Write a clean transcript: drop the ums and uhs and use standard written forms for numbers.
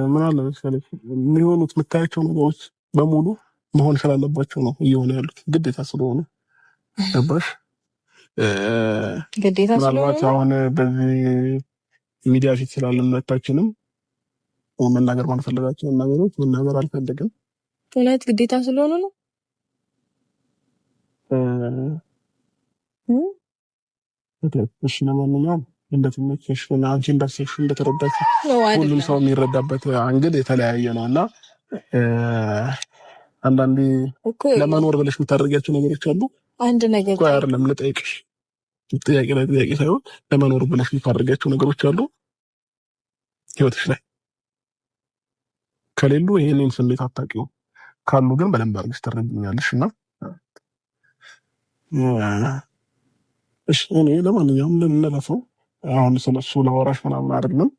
ምን አለ መሰለኝ የሚሆኑት የምታያቸው ነገሮች በሙሉ መሆን ስላለባቸው ነው እየሆነ ያሉት ግዴታ ስለሆኑ ገባሽ? ግዴታ ምናልባት አሁን በዚህ ሚዲያ ፊት ስላለን ሁለታችንም መናገር ማንፈልጋቸውን ነገሮች መናገር አልፈልግም። እውነት ግዴታ ስለሆኑ ነው። እሺ ለማንኛውም እንደተመቸሽ አንቺ እንዳሰብሽ እንደተረዳሽ ሁሉም ሰው የሚረዳበት አንግል የተለያየ ነው እና አንዳንዴ ለመኖር ብለሽ የምታደርጊያቸው ነገሮች አሉ። አንድ ነገር ቆይ አይደለም ልጠይቅሽ፣ ጥያቄ ላይ ጥያቄ ሳይሆን ለመኖር ብለሽ የምታደርጊያቸው ነገሮች አሉ ህይወትሽ ላይ ከሌሉ ይሄንን ስሜት አታውቂውም። ካሉ ግን በደንብ አድርገሽ ትረዳኛለሽ እና እሺ እኔ ለማንኛውም ለምንለፈው አሁን ስለሱ ለወራሽ ምናምን አይደለም